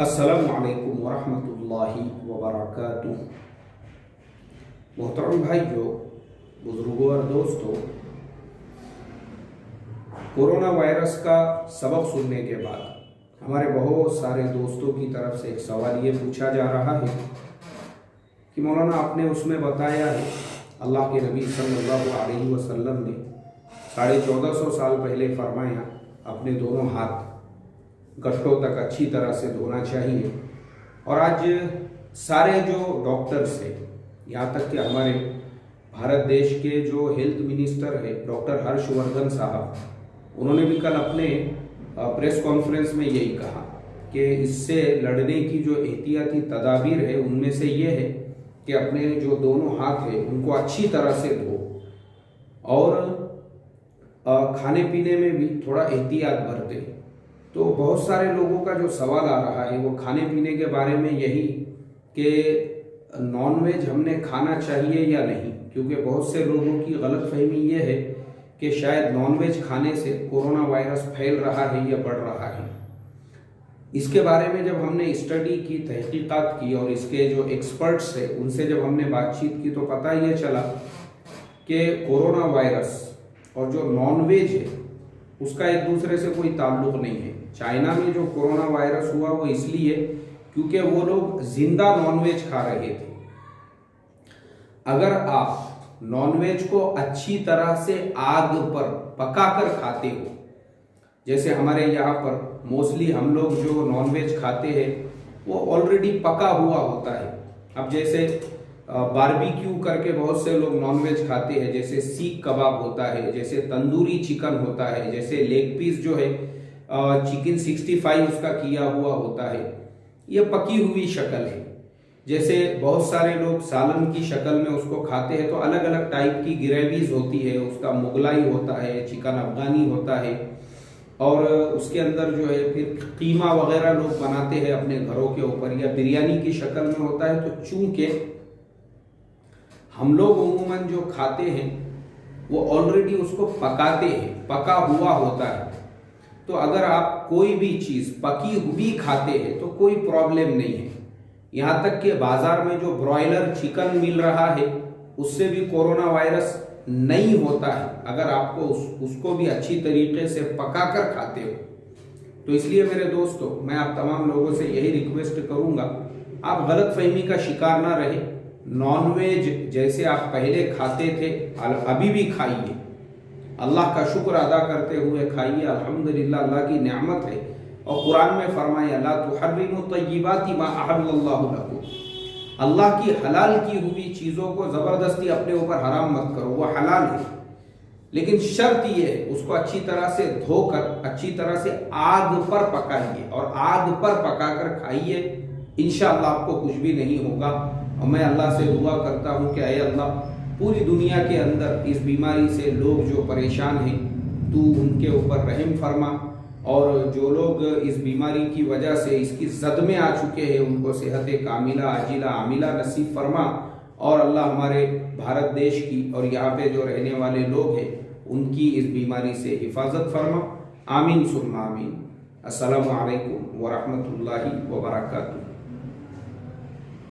अस्सलामु अलैकुम वरहमतुल्लाहि वबरकातुह। मोहतरम भाइयों, बुजुर्गों और दोस्तों, कोरोना वायरस का सबक सुनने के बाद हमारे बहुत सारे दोस्तों की तरफ से एक सवाल ये पूछा जा रहा है कि मौलाना, आपने उसमें बताया है अल्लाह के नबी सल्लल्लाहु अलैहि वसल्लम ने 1450 साल पहले फरमाया अपने दोनों हाथ गट्टों तक अच्छी तरह से धोना चाहिए। और आज सारे जो डॉक्टर्स हैं, यहाँ तक कि हमारे भारत देश के जो हेल्थ मिनिस्टर है डॉक्टर हर्षवर्धन साहब, उन्होंने भी कल अपने प्रेस कॉन्फ्रेंस में यही कहा कि इससे लड़ने की जो एहतियाती तदाबीर है उनमें से ये है कि अपने जो दोनों हाथ है उनको अच्छी तरह से धो और खाने पीने में भी थोड़ा एहतियात बरते। तो बहुत सारे लोगों का जो सवाल आ रहा है वो खाने पीने के बारे में यही कि नॉनवेज हमने खाना चाहिए या नहीं, क्योंकि बहुत से लोगों की गलतफहमी ये है कि शायद नॉनवेज खाने से कोरोना वायरस फैल रहा है या बढ़ रहा है। इसके बारे में जब हमने स्टडी की, तहकीकात की और इसके जो एक्सपर्ट्स है उनसे जब हमने बातचीत की तो पता ये चला कि कोरोना वायरस और जो नॉनवेज है उसका एक दूसरे से कोई ताल्लुक नहीं है। चाइना में जो कोरोना वायरस हुआ वो इसलिए क्योंकि वो लोग जिंदा नॉनवेज खा रहे थे। अगर आप नॉनवेज को अच्छी तरह से आग पर पकाकर खाते हो, जैसे हमारे यहाँ पर मोस्टली हम लोग जो नॉनवेज खाते हैं वो ऑलरेडी पका हुआ होता है। अब जैसे बारबेक्यू करके बहुत से लोग नॉनवेज खाते हैं, जैसे सीख कबाब होता है, जैसे तंदूरी चिकन होता है, जैसे लेग पीस जो है चिकन 65 उसका किया हुआ होता है, ये पकी हुई शक्ल है। जैसे बहुत सारे लोग सालन की शक्ल में उसको खाते हैं, तो अलग अलग टाइप की ग्रेवीज होती है, उसका मुगलाई होता है, चिकन अफगानी होता है और उसके अंदर जो है फिर कीमा वगैरह लोग बनाते हैं अपने घरों के ऊपर, या बिरयानी की शक्ल में होता है। तो चूंकि हम लोग उमूमन जो खाते हैं वो ऑलरेडी उसको पकाते हैं, पका हुआ होता है। तो अगर आप कोई भी चीज पकी हुई खाते हैं तो कोई प्रॉब्लम नहीं है। यहाँ तक कि बाजार में जो ब्रॉयलर चिकन मिल रहा है उससे भी कोरोना वायरस नहीं होता है, अगर आपको उसको भी अच्छी तरीके से पकाकर खाते हो। तो इसलिए मेरे दोस्तों, मैं आप तमाम लोगों से यही रिक्वेस्ट करूंगा, आप गलतफहमी का शिकार ना रहे। नॉनवेज जैसे आप पहले खाते थे अभी भी खाइए, अल्लाह का शुक्र अदा करते हुए खाइए। अल्हम्दुलिल्लाह, अल्लाह की नेमत है। और कुरान में फरमाया ला तुहर्रिमु तय्यिबाति मा अहल्लल्लाहु लकुम, अल्लाह की हलाल की हुई चीज़ों को ज़बरदस्ती अपने ऊपर हराम मत करो, वो हलाल है। लेकिन शर्त ये है उसको अच्छी तरह से धोकर अच्छी तरह से आग पर पकाइए और आग पर पकाकर खाइए। इंशाअल्लाह आपको कुछ भी नहीं होगा। और मैं अल्लाह से दुआ करता हूँ कि अय अल्लाह, पूरी दुनिया के अंदर इस बीमारी से लोग जो परेशान हैं तू उनके ऊपर रहम फरमा, और जो लोग इस बीमारी की वजह से इसकी जद में आ चुके हैं उनको सेहत कामिला आजिला आमिला नसीब फरमा। और अल्लाह हमारे भारत देश की और यहाँ पे जो रहने वाले लोग हैं उनकी इस बीमारी से हिफाजत फरमा। आमीन सुम्मा आमीन। अस्सलामु अलैकुम वरहमतुल्लाहि वबरकातुहू।